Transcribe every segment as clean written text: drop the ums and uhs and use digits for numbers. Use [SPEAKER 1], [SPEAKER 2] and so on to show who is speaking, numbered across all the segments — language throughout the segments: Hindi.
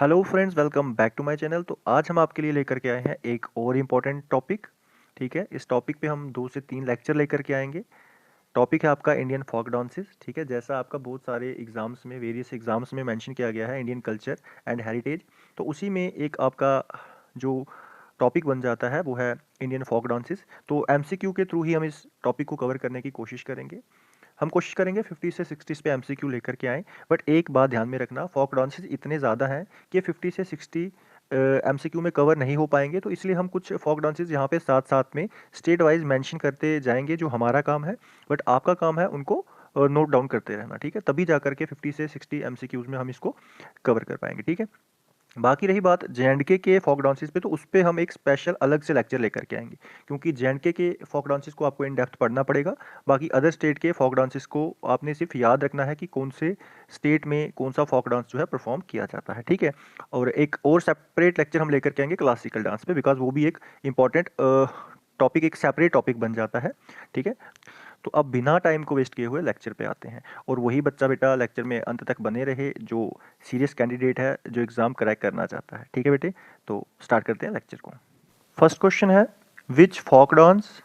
[SPEAKER 1] Hello friends, welcome back to my channel. तो आज हम आपके लिए लेकर के आए हैं एक और इम्पॉर्टेंट टॉपिक। ठीक है, इस टॉपिक पे हम 2 से 3 लेक्चर लेकर के आएंगे। टॉपिक है आपका इंडियन फोक डांसेस। ठीक है, जैसा आपका बहुत सारे एग्जाम्स में, वेरियस एग्जाम्स में मेंशन किया गया है इंडियन कल्चर एंड हेरिटेज, तो उसी में एक आपका जो टॉपिक बन जाता है वो है इंडियन फोक डांसेस। तो एमसीक्यू के थ्रू ही हम इस टॉपिक को कवर करने की कोशिश करेंगे। हम कोशिश करेंगे 50 से 60 पे एमसीक्यू लेकर के आएँ। बट एक बात ध्यान में रखना, फोक डांसेस इतने ज़्यादा हैं कि 50 से 60 एमसीक्यू में कवर नहीं हो पाएंगे। तो इसलिए हम कुछ फोक डांसेस यहाँ पे साथ साथ में स्टेट वाइज मेंशन करते जाएंगे, जो हमारा काम है। बट आपका काम है उनको नोट डाउन करते रहना। ठीक है, तभी जा करके 50 से 60 एमसीक्यूज में हम इसको कवर कर पाएंगे। ठीक है, बाकी रही बात जेएंडके के फोक डांसेस पे, तो उस पे हम एक स्पेशल अलग से लेक्चर लेकर के आएंगे, क्योंकि जेएंडके के फोक डांसेस को आपको इन डेप्थ पढ़ना पड़ेगा। बाकी अदर स्टेट के फोक डांसेस को आपने सिर्फ याद रखना है कि कौन से स्टेट में कौन सा फोक डांस जो है परफॉर्म किया जाता है। ठीक है, और एक और सेपरेट लेक्चर हम लेकर के आएंगे क्लासिकल डांस पे, बिकॉज वो भी एक इंपॉर्टेंट टॉपिक, एक सेपरेट टॉपिक बन जाता है। ठीक है, तो अब बिना टाइम को वेस्ट किए हुए लेक्चर पे आते हैं, और वही बच्चा बेटा लेक्चर में अंत तक बने रहे जो सीरियस कैंडिडेट है, जो एग्ज़ाम क्रैक करना चाहता है। ठीक है बेटे, तो स्टार्ट करते हैं लेक्चर को। फर्स्ट क्वेश्चन है, which folk dance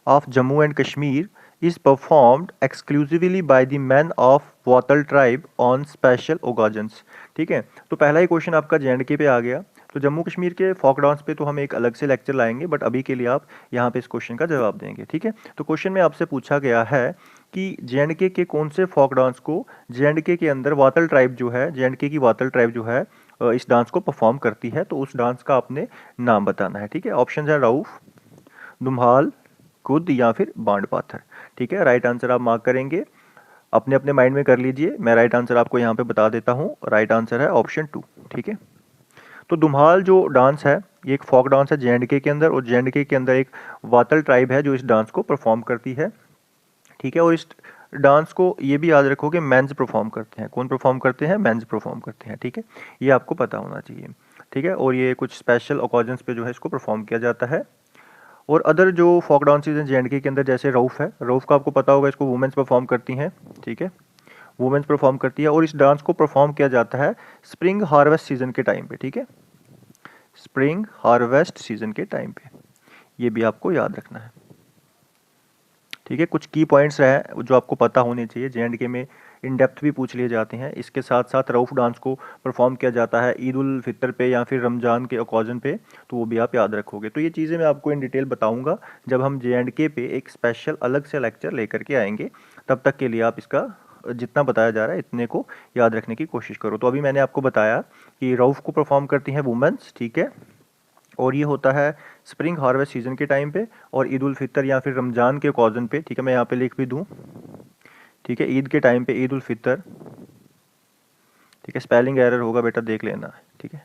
[SPEAKER 1] of Jammu and Kashmir is performed exclusively by the men of Watal tribe on special occasions। ठीक है, तो पहला ही क्वेश्चन आपका जेएंडके पे आ गया। तो जम्मू कश्मीर के फोक डांस पे तो हम एक अलग से लेक्चर लाएंगे, बट अभी के लिए आप यहाँ पे इस क्वेश्चन का जवाब देंगे। ठीक है, तो क्वेश्चन में आपसे पूछा गया है कि जेएंडके के कौन से फोक डांस को जेएंडके के अंदर वातल ट्राइब जो है, जेएंडके की वातल ट्राइब जो है इस डांस को परफॉर्म करती है, तो उस डांस का आपने नाम बताना है। ठीक है, ऑप्शन है रऊफ, धुम्हाल, कुद या फिर बांड पाथर। ठीक है, राइट आंसर आप मार्क करेंगे, अपने अपने माइंड में कर लीजिए। मैं राइट आंसर आपको यहाँ पे बता देता हूँ, राइट आंसर है ऑप्शन 2। ठीक है, तो धुम्हाल जो डांस है ये एक फोक डांस है जेएंडके के अंदर, और जेएंडके के अंदर एक वातल ट्राइब है जो इस डांस को परफॉर्म करती है। ठीक है, और इस डांस को ये भी याद रखो कि मेंस परफॉर्म करते हैं। कौन परफॉर्म करते हैं? मेंस परफॉर्म करते हैं। ठीक है, ये आपको पता होना चाहिए। ठीक है, और ये कुछ स्पेशल ओकेजन्स पे जो है इसको परफॉर्म किया जाता है। और अदर जो फोक डांसेस हैं जेएंडके के अंदर, जैसे रऊफ है, रऊफ का आपको पता होगा, इसको वुमेन्स परफॉर्म करती हैं। ठीक है, वुमेन्स परफॉर्म करती है, और इस डांस को परफॉर्म किया जाता है स्प्रिंग हार्वेस्ट सीजन के टाइम पे। ठीक है, स्प्रिंग हार्वेस्ट सीजन के टाइम पे, ये भी आपको याद रखना है। ठीक है, कुछ की पॉइंट्स रहे जो आपको पता होने चाहिए। जेएंडके में इन डेप्थ भी पूछ लिए जाते हैं। इसके साथ साथ रऊफ डांस को परफॉर्म किया जाता है ईद उल फितर पे या फिर रमज़ान के ओकेजन पे, तो वो भी आप याद रखोगे। तो ये चीज़ें मैं आपको इन डिटेल बताऊंगा जब हम जेएंडके पे एक स्पेशल अलग से लेक्चर लेकर के आएंगे। तब तक के लिए आप इसका जितना बताया जा रहा है इतने को याद रखने की कोशिश करो। तो अभी मैंने आपको बताया कि रऊफ को परफॉर्म करती हैं वुमेंस। ठीक है, और ये होता है स्प्रिंग हार्वेस्ट सीजन के टाइम पे और ईद उल फितर या फिर रमज़ान के ओकेजन पे। ठीक है, मैं यहाँ पे लिख भी दूँ। ठीक है, ईद के टाइम पे ईद उल फितर। ठीक है, स्पेलिंग एरर होगा बेटा, देख लेना। ठीक है,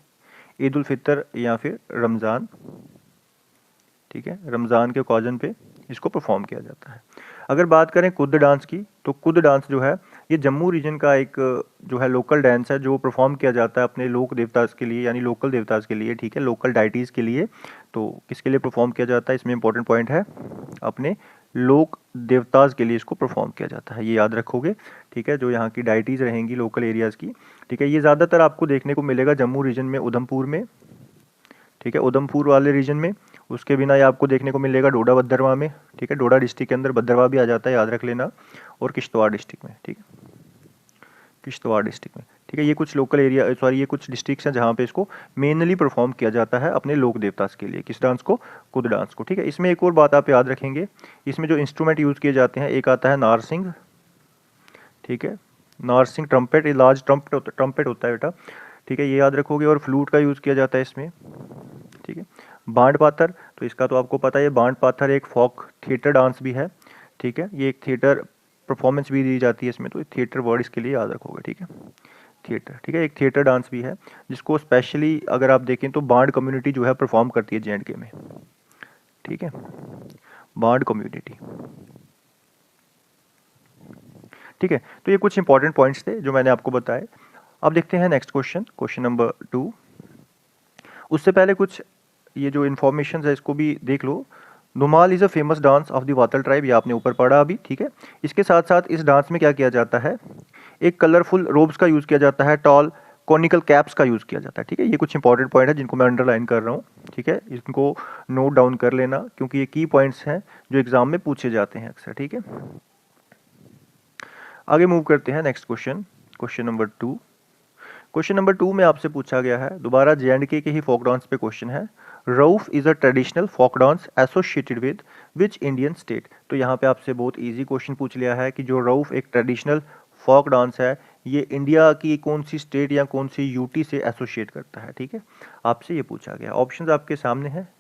[SPEAKER 1] ईद उल फितर या फिर रमज़ान। ठीक है, रमज़ान के ओकेजन पे इसको परफॉर्म किया जाता है। अगर बात करें कुद डांस की, तो कुद डांस जो है ये जम्मू रीजन का एक जो है लोकल डांस है, जो परफॉर्म किया जाता है अपने लोक देवताज के लिए, यानी लोकल देवताज के लिए। ठीक है, लोकल डाइटीज़ के लिए। तो किसके लिए परफॉर्म किया जाता है, इसमें इंपॉर्टेंट पॉइंट है, अपने लोक देवताज के लिए इसको परफॉर्म किया जाता है। ये याद रखोगे। ठीक है, जो यहाँ की डाइटीज़ रहेंगी लोकल एरियाज़ की। ठीक है, ये ज़्यादातर आपको देखने को मिलेगा जम्मू रीजन में, उधमपुर में। ठीक है, उधमपुर वाले रीजन में। उसके बिना ये आपको देखने को मिलेगा डोडा भद्रवा में। ठीक है, डोडा डिस्ट्रिक्ट के अंदर भद्रवा भी आ जाता है, याद रख लेना। और किश्तवाड़ डिस्ट्रिक्ट में। ठीक है, किश्तवाड़ डिस्ट्रिक्ट में। ठीक है, ये कुछ लोकल एरिया, सॉरी ये कुछ डिस्ट्रिक्ट्स हैं जहाँ पे इसको मेनली परफॉर्म किया जाता है अपने लोक देवतास के लिए। किस डांस को? कुद डांस को। ठीक है, इसमें एक और बात आप याद रखेंगे, इसमें जो इंस्ट्रूमेंट यूज़ किए जाते हैं, एक आता है नारसिंग। ठीक है, नारसिंग ट्रम्पेट, लार्ज ट्रम्पेट होता है बेटा। ठीक है, ये याद रखोगे। और फ्लूट का यूज़ किया जाता है इसमें। ठीक है, बांड पाथर, तो इसका तो आपको पता है, बांड पाथर एक फोक थिएटर डांस भी है। ठीक है, ये एक थिएटर परफॉर्मेंस भी दी जाती है इसमें, तो थिएटर वर्ड इसके लिए याद रखोगे। ठीक है, थिएटर। ठीक है, एक थिएटर डांस भी है जिसको स्पेशली अगर आप देखें तो बांड कम्युनिटी जो है परफॉर्म करती है जेएंडके में। ठीक है, बांड कम्युनिटी। ठीक है, तो ये कुछ इंपॉर्टेंट पॉइंट्स थे जो मैंने आपको बताए। अब देखते हैं नेक्स्ट क्वेश्चन, क्वेश्चन नंबर 2। उससे पहले कुछ ये जो इन्फॉर्मेशन है इसको भी देख लो। Dhumal is a famous dance of the Watal tribe, ये आपने ऊपर पढ़ा अभी। ठीक है, इसके साथ साथ इस डांस में क्या किया जाता है, एक कलरफुल रोब्स का यूज़ किया जाता है, टॉल कॉनिकल कैप्स का यूज़ किया जाता है। ठीक है, ये कुछ इंपॉर्टेंट पॉइंट है जिनको मैं अंडरलाइन कर रहा हूँ। ठीक है, इनको नोट डाउन कर लेना क्योंकि ये की पॉइंट्स हैं जो एग्जाम में पूछे जाते हैं अक्सर। ठीक है, आगे मूव करते हैं next question, question number 2। Question number 2 में आपसे पूछा गया है, दोबारा जे के ही फोक डांस पे क्वेश्चन है। Rouf is a traditional folk dance associated with which Indian state. तो यहाँ पे आपसे बहुत इजी क्वेश्चन पूछ लिया है कि जो रऊफ एक ट्रेडिशनल फोक डांस है, ये इंडिया की कौन सी स्टेट या कौन सी यूटी से एसोसिएट करता है। ठीक है, आपसे ये पूछा गया। ऑप्शंस आपके सामने हैं,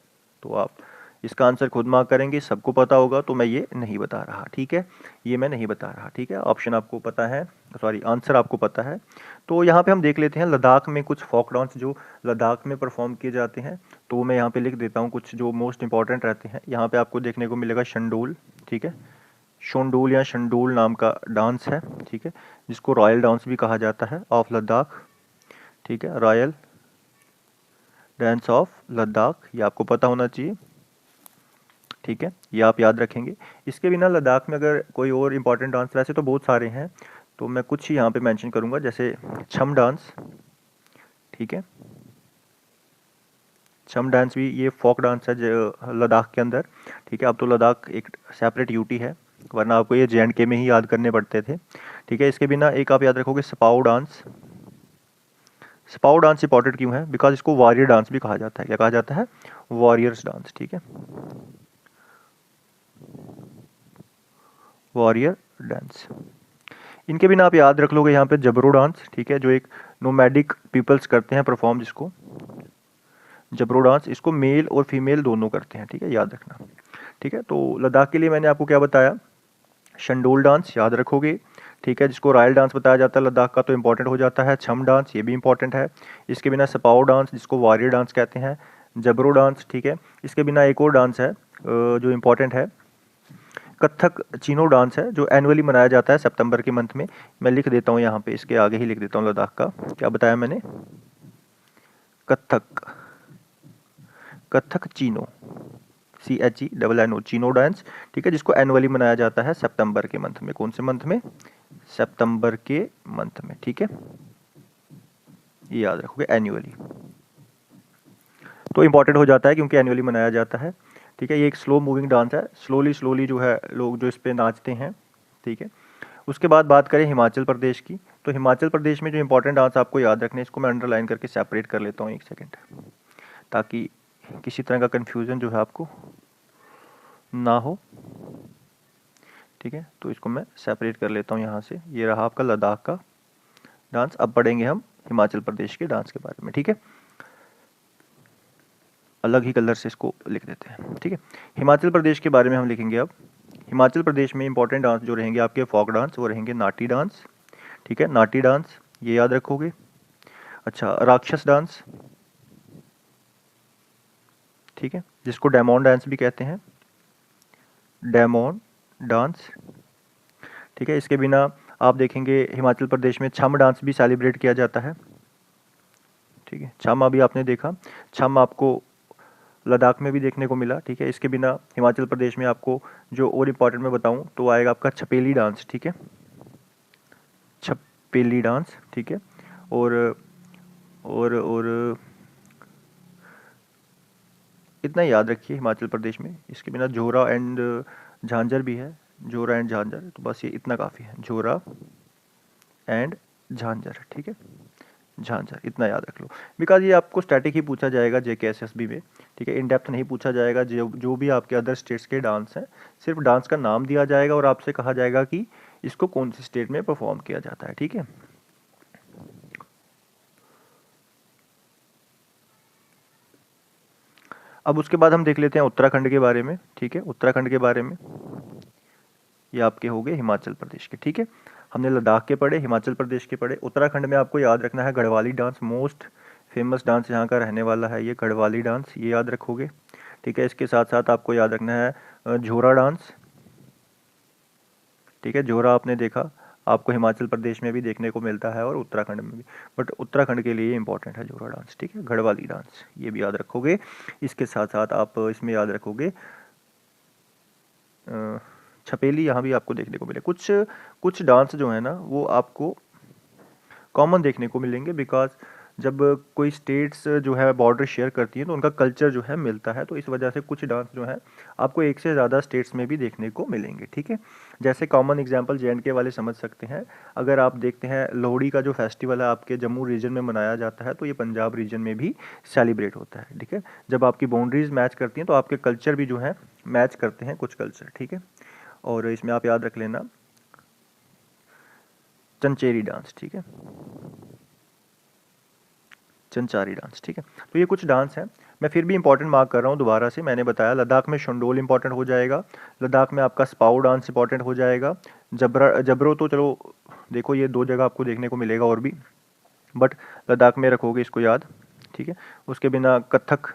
[SPEAKER 1] तो आप इसका आंसर खुद मार्क करेंगे। सबको पता होगा, तो मैं ये नहीं बता रहा। ठीक है, ये मैं नहीं बता रहा। ठीक है, ऑप्शन आपको पता है, सॉरी आंसर आपको पता है। तो यहाँ पे हम देख लेते हैं लद्दाख में कुछ फोक डांस जो लद्दाख में परफॉर्म किए जाते हैं। तो मैं यहाँ पे लिख देता हूँ कुछ जो मोस्ट इंपॉर्टेंट रहते हैं। यहाँ पे आपको देखने को मिलेगा शंडोल। ठीक है, शोंडोल या शंडोल नाम का डांस है। ठीक है, जिसको रॉयल डांस भी कहा जाता है ऑफ लद्दाख। ठीक है, रॉयल डांस ऑफ लद्दाख, ये आपको पता होना चाहिए। ठीक है, ये आप याद रखेंगे। इसके बिना लद्दाख में अगर कोई और इम्पॉर्टेंट डांस, वैसे तो बहुत सारे हैं, तो मैं कुछ ही यहाँ पे मेंशन करूँगा, जैसे छम डांस। ठीक है, छम डांस भी ये फोक डांस है जो लद्दाख के अंदर। ठीक है, अब तो लद्दाख एक सेपरेट यूटी है, वरना आपको ये जे में ही याद करने पड़ते थे। ठीक है, इसके बिना एक आप याद रखोगे सपाऊ डांस। सपाऊ डांस इंपॉर्टेंट क्यों है? बिकॉज इसको वॉरियर डांस भी कहा जाता है। क्या कहा जाता है? Warriors dance. ठीक है, वॉरियर डांस। इनके बिना आप याद रख लोगे यहाँ पे जबरो डांस। ठीक है, जो एक नोमैडिक पीपल्स करते हैं परफॉर्म, जिसको जबरो डांस, इसको मेल और फीमेल दोनों करते हैं। ठीक है, याद रखना। ठीक है, तो लद्दाख के लिए मैंने आपको क्या बताया? शंडोल डांस याद रखोगे। ठीक है, जिसको रॉयल डांस बताया जाता है लद्दाख का, तो इंपॉर्टेंट हो जाता है। छम डांस, ये भी इंपॉर्टेंट है। इसके बिना सपाओ डांस, जिसको वॉरियर डांस कहते हैं, जबरो डांस। ठीक है, इसके बिना एक और डांस है जो इम्पॉर्टेंट है, कथक चीनो डांस है, जो एनुअली मनाया जाता है सितंबर के मंथ में। मैं लिख देता हूँ यहाँ पे, इसके आगे ही लिख देता हूँ लद्दाख का। क्या बताया मैंने? Kathak, Kathak Chino, CHENNO, Chino dance. ठीक है, जिसको एनुअली मनाया जाता है सितंबर के मंथ में। कौन से मंथ में? सितंबर के मंथ में। ठीक है, ये याद रखोगे, एनुअली। तो इंपॉर्टेंट हो जाता है क्योंकि एनुअली मनाया जाता है। ठीक है, ये एक स्लो मूविंग डांस है, स्लोली स्लोली जो है लोग जो इस पे नाचते हैं। ठीक है, उसके बाद बात करें हिमाचल प्रदेश की, तो हिमाचल प्रदेश में जो इंपॉर्टेंट डांस आपको याद रखने, इसको मैं अंडरलाइन करके सेपरेट कर लेता हूँ एक सेकेंड, ताकि किसी तरह का कन्फ्यूज़न जो है आपको ना हो। ठीक है, तो इसको मैं सेपरेट कर लेता हूँ यहाँ से। ये रहा आपका लद्दाख का डांस। अब पढ़ेंगे हम हिमाचल प्रदेश के डांस के बारे में। ठीक है, अलग ही कलर से इसको लिख देते हैं। ठीक है, हिमाचल प्रदेश के बारे में हम लिखेंगे अब। हिमाचल प्रदेश में इंपॉर्टेंट डांस जो रहेंगे आपके फोक डांस, वो रहेंगे नाटी डांस। ठीक है, नाटी डांस ये याद रखोगे। अच्छा, राक्षस डांस। ठीक है, जिसको डेमोन डांस भी कहते हैं, डेमोन डांस। ठीक है, इसके बिना आप देखेंगे हिमाचल प्रदेश में छम डांस भी सेलिब्रेट किया जाता है। ठीक है, छम अभी आपने देखा, छम आपको लद्दाख में भी देखने को मिला। ठीक है, इसके बिना हिमाचल प्रदेश में आपको जो और इम्पॉर्टेंट मैं बताऊं तो आएगा आपका छपेली डांस। ठीक है, छपेली डांस। ठीक है, और इतना याद रखिए हिमाचल प्रदेश में। इसके बिना झोरा एंड झांझर भी है, झोरा एंड झांझर, तो बस ये इतना काफ़ी है, झोरा एंड झांझर। ठीक है, झांझर इतना याद रख लो, बिकॉज ये आपको स्टैटिक ही पूछा जाएगा JKSSB में। ठीक है, इन डेप्थ नहीं पूछा जाएगा। जो भी आपके अदर स्टेट्स के डांस हैं, सिर्फ डांस का नाम दिया जाएगा और आपसे कहा जाएगा कि इसको कौन सी स्टेट में परफॉर्म किया जाता है। ठीक है, अब उसके बाद हम देख लेते हैं उत्तराखंड के बारे में। ठीक है, उत्तराखंड के बारे में ये आपके हो गए हिमाचल प्रदेश के। ठीक है, हमने लद्दाख के पढ़े, हिमाचल प्रदेश के पढ़े। उत्तराखंड में आपको याद रखना है Garhwali dance, most famous dance यहाँ का रहने वाला है ये गढ़वाली डांस, ये याद रखोगे। ठीक है, इसके साथ साथ आपको याद रखना है झोरा डांस। ठीक है, झोरा आपने देखा, आपको हिमाचल प्रदेश में भी देखने को मिलता है और उत्तराखंड में भी, बट उत्तराखंड के लिए इंपॉर्टेंट है झोरा डांस। ठीक है, गढ़वाली डांस ये भी याद रखोगे। इसके साथ साथ आप इसमें याद रखोगे छपेली, यहाँ भी आपको देखने को मिले। कुछ डांस जो है ना वो आपको कॉमन देखने को मिलेंगे, बिकॉज जब कोई स्टेट्स जो है बॉर्डर शेयर करती हैं तो उनका कल्चर जो है मिलता है, तो इस वजह से कुछ डांस जो है आपको एक से ज़्यादा स्टेट्स में भी देखने को मिलेंगे। ठीक है, जैसे कॉमन एग्जांपल J&K वाले समझ सकते हैं। अगर आप देखते हैं लोहड़ी का जो फेस्टिवल है आपके जम्मू रीजन में मनाया जाता है, तो ये पंजाब रीजन में भी सेलिब्रेट होता है। ठीक है, जब आपकी बाउंड्रीज मैच करती हैं तो आपके कल्चर भी जो है मैच करते हैं कुछ कल्चर। ठीक है, और इसमें आप याद रख लेना चंचेरी डांस। ठीक है, चंचारी डांस। ठीक है, तो ये कुछ डांस हैं, मैं फिर भी इंपॉर्टेंट मार्क कर रहा हूँ दोबारा से। मैंने बताया लद्दाख में शंडोल इंपॉर्टेंट हो जाएगा, लद्दाख में आपका स्पाउ डांस इंपॉर्टेंट हो जाएगा, जबरो तो चलो देखो ये 2 जगह आपको देखने को मिलेगा और भी, बट लद्दाख में रखोगे इसको याद। ठीक है, उसके बिना कथक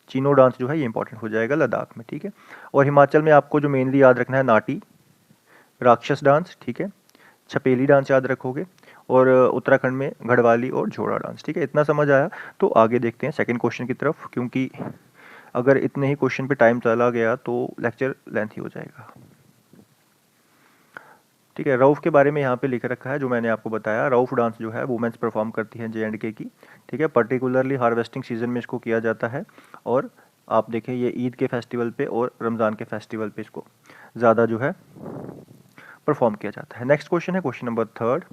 [SPEAKER 1] चीनो डांस जो है ये इंपॉर्टेंट हो जाएगा लद्दाख में। ठीक है, और हिमाचल में आपको जो मेनली याद रखना है नाटी, राक्षस डांस। ठीक है, छपेली डांस याद रखोगे, और उत्तराखंड में गढ़वाली और झोड़ा डांस। ठीक है, इतना समझ आया। तो आगे देखते हैं सेकंड क्वेश्चन की तरफ, क्योंकि अगर इतने ही क्वेश्चन पे टाइम चला गया तो लेक्चर लेंथी हो जाएगा। ठीक है, रऊफ के बारे में यहाँ पे लिख रखा है जो मैंने आपको बताया। रऊफ डांस जो है वुमेन्स परफॉर्म करती हैं J&K की। ठीक है, पर्टिकुलरली हार्वेस्टिंग सीजन में इसको किया जाता है, और आप देखें ये ईद के फेस्टिवल पे और रमज़ान के फेस्टिवल पे इसको ज़्यादा जो है परफॉर्म किया जाता है। नेक्स्ट क्वेश्चन है क्वेश्चन नंबर 3।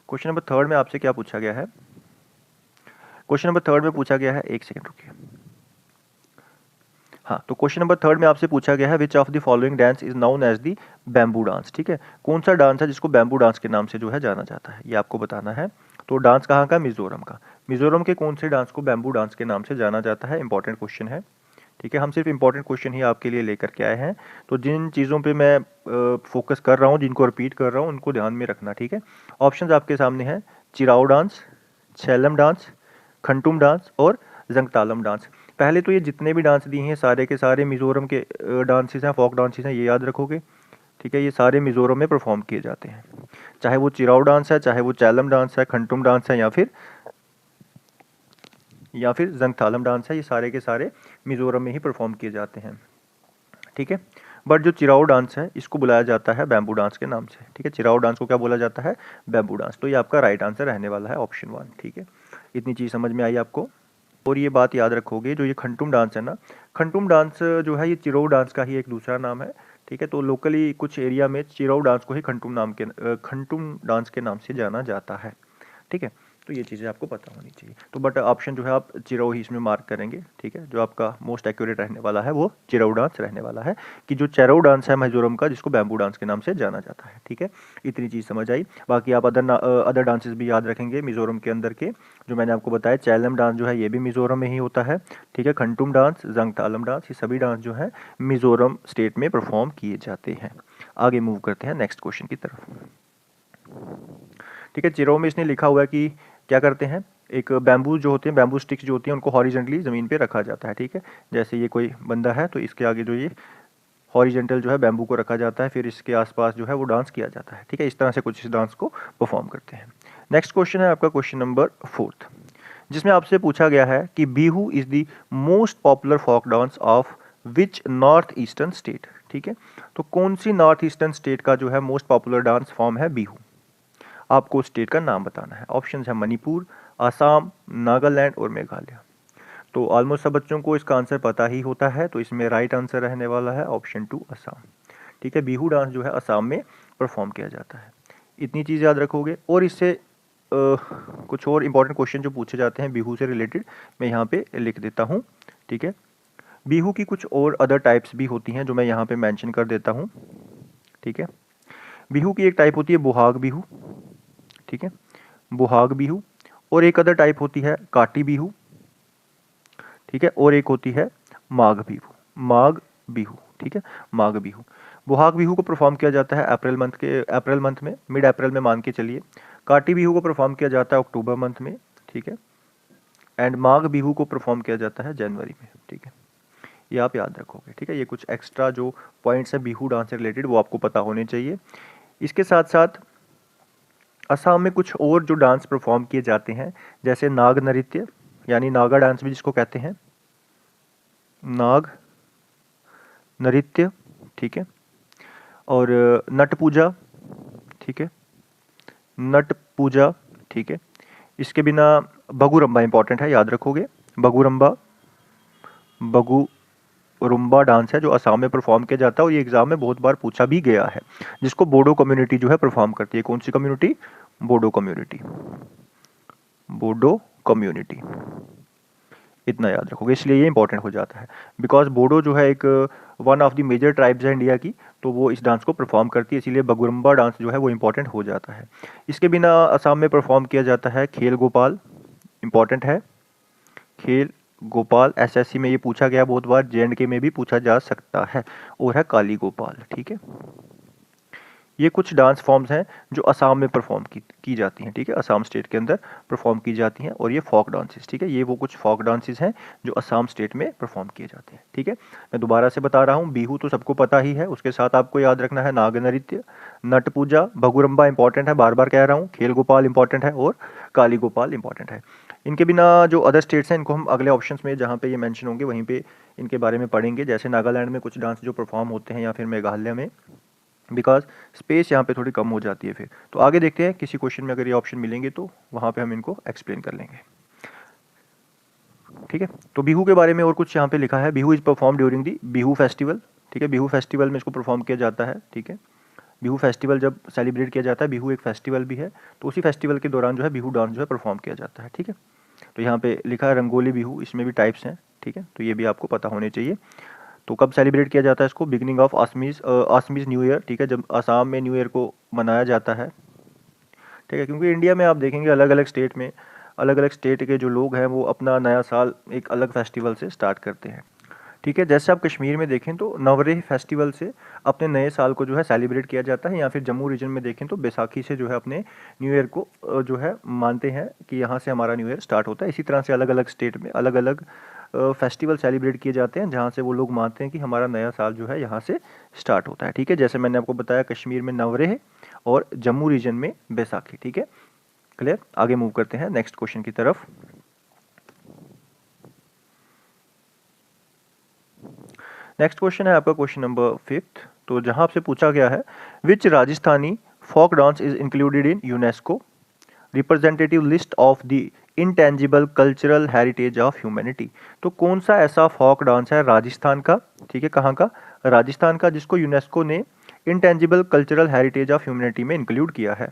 [SPEAKER 1] क्वेश्चन नंबर 3 में आपसे क्या पूछा गया है? क्वेश्चन नंबर 3 में पूछा गया है, एक सेकंड रुकिए। हाँ, तो क्वेश्चन नंबर 3 में आपसे पूछा गया है which of the following dance is known as the bamboo dance. ठीक है, कौन सा डांस है जिसको बैम्बू डांस के नाम से जो है जाना जाता है, ये आपको बताना है। तो डांस कहाँ का? मिजोरम का। मिजोरम के कौन से डांस को बैम्बू डांस के नाम से जाना जाता है? इंपॉर्टेंट क्वेश्चन है। ठीक है, हम सिर्फ इंपॉर्टेंट क्वेश्चन ही आपके लिए लेकर के आए हैं, तो जिन चीज़ों पे मैं फोकस कर रहा हूँ, जिनको रिपीट कर रहा हूँ, उनको ध्यान में रखना। ठीक है, ऑप्शंस आपके सामने हैं, चिराओ डांस, छेलम डांस, खंटुम डांस और जंगतालम डांस। पहले तो ये जितने भी डांस दिए हैं सारे के सारे मिजोरम के डांसेस हैं, फोक डांसेस हैं, ये याद रखोगे। ठीक है, ये सारे मिजोरम में परफॉर्म किए जाते हैं, चाहे वो चिराओ डांस है, चाहे वो चैलम डांस है, खंटुम डांस है, या फिर जंगतालम डांस है, ये सारे के सारे मिजोरम में ही परफॉर्म किए जाते हैं। ठीक है, बट जो चिराओ डांस है इसको बुलाया जाता है बैम्बू डांस के नाम से। ठीक है, चिराओ डांस को क्या बोला जाता है? Bamboo dance. तो ये आपका राइट आंसर रहने वाला है, ऑप्शन 1। ठीक है, इतनी चीज़ समझ में आई आपको। और ये बात याद रखोगे, जो ये खंटुम डांस है ना, खंटुम डांस जो है ये चिराओ डांस का ही एक दूसरा नाम है। ठीक है, तो लोकली कुछ एरिया में चिराओ डांस को ही खंटुम डांस के नाम से जाना जाता है। ठीक है, तो ये चीज़ें आपको पता होनी चाहिए। तो बट ऑप्शन जो है आप चिराओ ही इसमें मार्क करेंगे। ठीक है, जो आपका मोस्ट एक्यूरेट रहने वाला है वो चिराओ डांस रहने वाला है, कि जो चैराओ डांस है मिजोरम का, जिसको बैम्बू डांस के नाम से जाना जाता है। ठीक है, इतनी चीज़ समझ आई। बाकी आप अदर डांसेस भी याद रखेंगे मिजोरम के अंदर के, जो मैंने आपको बताया। चैलम डांस जो है ये भी मिजोरम में ही होता है। ठीक है, खंटुम डांस, जंगतालम डांस, ये सभी डांस जो है मिजोरम स्टेट में परफॉर्म किए जाते हैं। आगे मूव करते हैं नेक्स्ट क्वेश्चन की तरफ। ठीक है, चिराओ में इसने लिखा हुआ है कि क्या करते हैं, एक बैम्बू जो होते हैं, बैम्बू स्टिक्स जो होती हैं, उनको हॉरिजेंटली ज़मीन पे रखा जाता है। ठीक है, जैसे ये कोई बंदा है तो इसके आगे जो ये हॉरिजेंटल जो है बैम्बू को रखा जाता है, फिर इसके आसपास जो है वो डांस किया जाता है। ठीक है, इस तरह से कुछ इस डांस को परफॉर्म करते हैं। नेक्स्ट क्वेश्चन है आपका क्वेश्चन नंबर 4, जिसमें आपसे पूछा गया है कि Bihu is the most popular folk dance of which north eastern state. ठीक है, तो कौन सी नॉर्थ ईस्टर्न स्टेट का जो है मोस्ट पॉपुलर डांस फॉर्म है बिहू? आपको स्टेट का नाम बताना है। ऑप्शन है मणिपुर, आसाम, नागालैंड और मेघालय। तो ऑलमोस्ट सब बच्चों को इसका आंसर पता ही होता है, तो इसमें राइट आंसर रहने वाला है ऑप्शन 2, असम। ठीक है, बिहू डांस जो है असम में परफॉर्म किया जाता है। इतनी चीज़ याद रखोगे, और इससे कुछ और इम्पोर्टेंट क्वेश्चन जो पूछे जाते हैं बिहू से रिलेटेड मैं यहाँ पे लिख देता हूँ। ठीक है, बिहू की कुछ और अदर टाइप्स भी होती हैं जो मैं यहाँ पे मेंशन कर देता हूँ। ठीक है, बिहू की एक टाइप होती है बुहाग बिहू। ठीक है, बुहाग बिहू, और एक अदर टाइप होती है काटी बिहू। ठीक है, और एक होती है माघ बिहू। माघ बिहू। ठीक है, माघ बिहू। बुहाग बिहू को परफॉर्म किया जाता है अप्रैल मंथ में, मिड अप्रैल में मान के चलिए। काटी बिहू को परफॉर्म किया जाता है अक्टूबर मंथ में। ठीक है, एंड माघ बिहू को परफॉर्म किया जाता है जनवरी में। ठीक है, ये आप याद रखोगे। ठीक है, ये कुछ एक्स्ट्रा जो पॉइंट्स हैं बिहू डांस से रिलेटेड वो आपको पता होने चाहिए। इसके साथ साथ असम में कुछ और जो डांस परफॉर्म किए जाते हैं, जैसे नाग नृत्य यानी नागा डांस भी जिसको कहते हैं, नाग नृत्य। ठीक है, और नट पूजा। ठीक है, नट पूजा, ठीक है। इसके बिना बगुरम्बा इंपॉर्टेंट है, याद रखोगे। बगुरम्बा बगुरुम्बा डांस है जो असम में परफॉर्म किया जाता है और ये एग्जाम में बहुत बार पूछा भी गया है, जिसको बोडो कम्युनिटी जो है परफॉर्म करती है। कौन सी community? Bodo community. Bodo community, इतना याद रखोगे, इसलिए ये इंपॉर्टेंट हो जाता है। बिकॉज बोडो जो है एक one of the major tribes है इंडिया की, तो वो इस डांस को परफॉर्म करती है, इसीलिए बगुरम्बा डांस जो है वो इंपॉर्टेंट हो जाता है। इसके बिना असम में परफॉर्म किया जाता है खेल गोपाल, इंपॉर्टेंट है। खेल गोपाल एसएससी में ये पूछा गया बहुत बार, जेएंडके में भी पूछा जा सकता है। और है काली गोपाल, ठीक है। ये कुछ डांस फॉर्म्स हैं जो असम में परफॉर्म की जाती हैं, ठीक है। असम स्टेट के अंदर परफॉर्म की जाती हैं और ये फोक डांसेस, ठीक है। ये वो कुछ फोक डांसेस हैं जो असम स्टेट में परफॉर्म किए जाते हैं, ठीक है। मैं दोबारा से बता रहा हूँ, बिहू तो सबको पता ही है, उसके साथ आपको याद रखना है नाग नृत्य, नट पूजा, भगुरम्बा इंपॉर्टेंट है, बार बार कह रहा हूँ, खेल गोपाल इंपॉर्टेंट है और काली गोपाल इंपॉर्टेंट है। इनके बिना जो अदर स्टेट्स हैं इनको हम अगले ऑप्शंस में जहाँ पे ये मेंशन होंगे वहीं पे इनके बारे में पढ़ेंगे। जैसे नागालैंड में कुछ डांस जो परफॉर्म होते हैं या फिर मेघालय में, बिकॉज स्पेस यहाँ पे थोड़ी कम हो जाती है फिर। तो आगे देखते हैं, किसी क्वेश्चन में अगर ये ऑप्शन मिलेंगे तो वहाँ पे हम इनको एक्सप्लेन कर लेंगे, ठीक है। तो बिहू के बारे में और कुछ यहाँ पे लिखा है, Bihu is perform during the Bihu festival, ठीक है। बिहू फेस्टिवल में इसको परफॉर्म किया जाता है, ठीक है। बिहू फेस्टिवल जब सेलिब्रेट किया जाता है, बिहू एक फेस्टिवल भी है, तो उसी फेस्टिवल के दौरान जो है बिहू डांस जो है परफॉर्म किया जाता है, ठीक है। तो यहाँ पे लिखा है रंगोली बिहू, इसमें भी टाइप्स हैं, ठीक है। तो ये भी आपको पता होने चाहिए। तो कब सेलिब्रेट किया जाता है इसको? बिगिनिंग ऑफ आसमीज न्यू ईयर, ठीक है, जब असम में न्यू ईयर को मनाया जाता है, ठीक है। क्योंकि इंडिया में आप देखेंगे अलग अलग स्टेट में अलग अलग स्टेट के जो लोग हैं वो अपना नया साल एक अलग फेस्टिवल से स्टार्ट करते हैं, ठीक है। जैसे आप कश्मीर में देखें तो नवरेह फेस्टिवल से अपने नए साल को जो है सेलिब्रेट किया जाता है, या फिर जम्मू रीजन में देखें तो बैसाखी से जो है अपने न्यू ईयर को जो है मानते हैं कि यहाँ से हमारा न्यू ईयर स्टार्ट होता है। इसी तरह से अलग अलग स्टेट में अलग अलग फेस्टिवल सेलिब्रेट किए जाते हैं जहाँ से वो लोग मानते हैं कि हमारा नया साल जो है यहाँ से स्टार्ट होता है, ठीक है। जैसे मैंने आपको बताया कश्मीर में नवरेह और जम्मू रीजन में बैसाखी, ठीक है। क्लियर? आगे मूव करते हैं नेक्स्ट क्वेश्चन की तरफ। नेक्स्ट क्वेश्चन है आपका क्वेश्चन नंबर 5। तो जहां आपसे पूछा गया है which Rajasthani folk dance is included in UNESCO representative list of the intangible cultural heritage of humanity. तो कौन सा ऐसा फोक डांस है राजस्थान का, ठीक है, कहाँ का? राजस्थान का, जिसको यूनेस्को ने intangible cultural heritage of humanity में इंक्लूड किया है,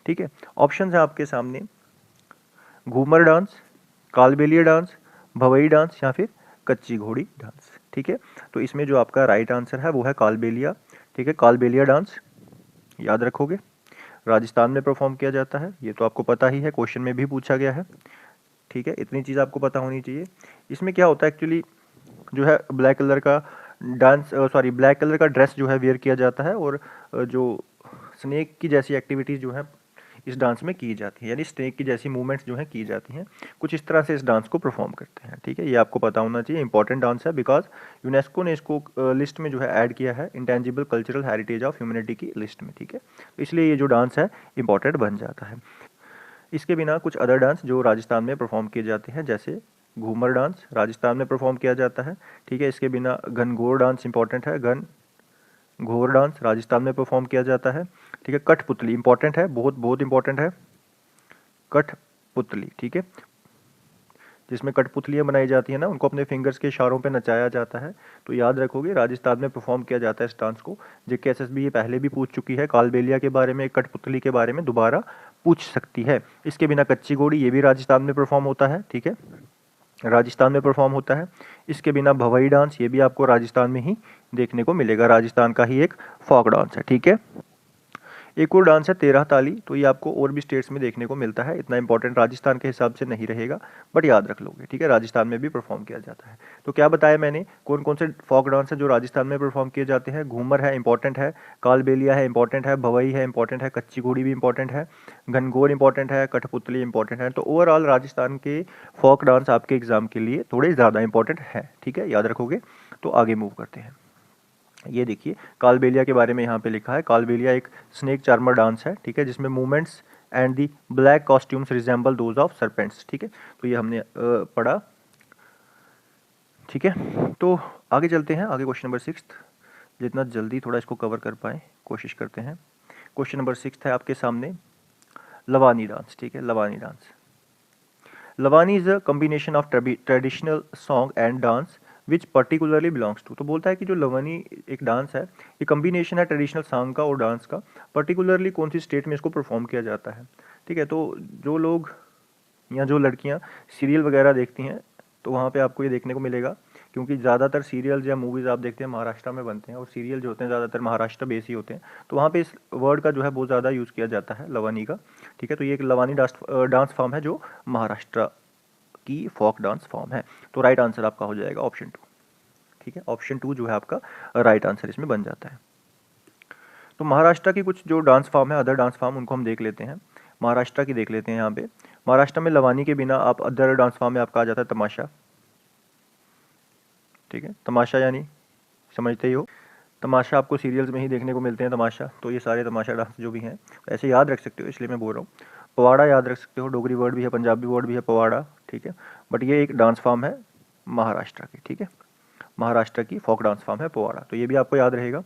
[SPEAKER 1] ठीक है। ऑप्शन है आपके सामने, Ghoomar dance, Kalbelia dance, Bhavai dance या फिर कच्ची घोड़ी डांस, ठीक है। तो इसमें जो आपका राइट आंसर है वो है कालबेलिया, ठीक है। कालबेलिया डांस याद रखोगे, राजस्थान में परफॉर्म किया जाता है, ये तो आपको पता ही है, क्वेश्चन में भी पूछा गया है, ठीक है। इतनी चीज़ आपको पता होनी चाहिए। इसमें क्या होता है एक्चुअली, जो है ब्लैक कलर का ब्लैक कलर का ड्रेस जो है वेयर किया जाता है और जो स्नेक की जैसी एक्टिविटीज़ जो है इस डांस में की जाती है, यानी स्नेक की जैसी मूवमेंट्स जो हैं की जाती हैं, कुछ इस तरह से इस डांस को परफॉर्म करते हैं, ठीक है। ये आपको पता होना चाहिए, इंपॉर्टेंट डांस है बिकॉज यूनेस्को ने इसको लिस्ट में जो है ऐड किया है intangible cultural heritage of humanity की लिस्ट में, ठीक है। तो इसलिए ये जो डांस है इंपॉर्टेंट बन जाता है। इसके बिना कुछ अदर डांस जो राजस्थान में परफॉर्म किए जाते हैं, जैसे घूमर डांस राजस्थान में परफॉर्म किया जाता है, ठीक है। इसके बिना घनघोर डांस इंपॉर्टेंट है, घोर डांस राजस्थान में परफॉर्म किया जाता है, ठीक है। कठपुतली इंपॉर्टेंट है, बहुत बहुत इंपॉर्टेंट है, कठपुतली, ठीक है। जिसमें कठपुतलियाँ बनाई जाती हैं ना, उनको अपने फिंगर्स के इशारों पे नचाया जाता है, तो याद रखोगे राजस्थान में परफॉर्म किया जाता है इस डांस को। जेके एसएसबी ये पहले भी पूछ चुकी है, कालबेलिया के बारे में, कठपुतली के बारे में दोबारा पूछ सकती है। इसके बिना कच्ची घोड़ी, ये भी राजस्थान में परफॉर्म होता है, ठीक है, राजस्थान में परफॉर्म होता है। इसके बिना भवई डांस, ये भी आपको राजस्थान में ही देखने को मिलेगा, राजस्थान का ही एक फोक डांस है, ठीक है। एक और डांस है तेरह ताली, तो ये आपको और भी स्टेट्स में देखने को मिलता है, इतना इंपॉर्टेंट राजस्थान के हिसाब से नहीं रहेगा, बट याद रख लोगे, ठीक है। राजस्थान में भी परफॉर्म किया जाता है। तो क्या बताया मैंने, कौन कौन से फोक डांस है जो राजस्थान में परफॉर्म किए जाते हैं? घूमर है, इंपॉर्टेंट है, कालबेलिया है, इंपॉर्टेंट है, भवई है, इंपॉर्टेंट है, कच्ची घोड़ी भी इंपॉर्टेंट है, घनघोर इंपॉर्टेंट है, कठपुतली इंपॉर्टेंट है। तो ओवरऑल राजस्थान के फोक डांस आपके एग्जाम के लिए थोड़े ज़्यादा इंपॉर्टेंट है, ठीक है, याद रखोगे। तो आगे मूव करते हैं। ये देखिए कालबेलिया के बारे में यहाँ पे लिखा है, कालबेलिया एक स्नेक चार्मर डांस है, ठीक है, जिसमें movements and the black costumes resemble those of serpents, ठीक है। तो ये हमने पढ़ा, ठीक है। तो आगे चलते हैं, आगे क्वेश्चन नंबर 6, जितना जल्दी थोड़ा इसको कवर कर पाए कोशिश करते हैं। क्वेश्चन नंबर 6 है आपके सामने, लवानी डांस, ठीक है, Lavani dance. Lavani is a combination of traditional song and dance which particularly belongs to. तो बोलता है कि जो लवानी एक डांस है, ये कॉम्बिनेशन है ट्रेडिशनल सॉन्ग का और डांस का, पर्टिकुलरली कौन सी स्टेट में इसको परफॉर्म किया जाता है, ठीक है। तो जो लोग या जो लड़कियां सीरियल वगैरह देखती हैं तो वहाँ पे आपको ये देखने को मिलेगा, क्योंकि ज़्यादातर सीरियल्स या मूवीज़ आप देखते हैं महाराष्ट्र में बनते हैं, और सीरियल जो होते हैं ज़्यादातर महाराष्ट्र बेस ही होते हैं, तो वहाँ पे इस वर्ड का जो है बहुत ज़्यादा यूज़ किया जाता है, लवानी का, ठीक है। तो ये एक लवानी डांस फॉर्म है जो महाराष्ट्र की फोक डांस फॉर्म है। तो राइट आंसर आपका हो जाएगा ऑप्शन 2, ठीक है। ऑप्शन 2 जो है आपका राइट आंसर इसमें बन जाता है। तो महाराष्ट्र की कुछ जो डांस फॉर्म है, अदर डांस फॉर्म, उनको हम देख लेते हैं। महाराष्ट्र की देख लेते हैं यहाँ पे। महाराष्ट्र में लवानी के बिना आप अदर डांस फॉर्म में आपका आ जाता है तमाशा, ठीक है। तमाशा यानी समझते ही हो, तमाशा आपको सीरियल्स में ही देखने को मिलते हैं तमाशा। तो ये सारे तमाशा डांस जो भी हैं ऐसे याद रख सकते हो, इसलिए मैं बोल रहा हूँ। पवाड़ा याद रख सकते हो, डोगरी वर्ड भी है, पंजाबी वर्ड भी है पवाड़ा, ठीक है। बट ये एक डांस फॉर्म है महाराष्ट्र की, ठीक है। महाराष्ट्र की फोक डांस फॉर्म है पवाड़ा, तो ये भी आपको याद रहेगा।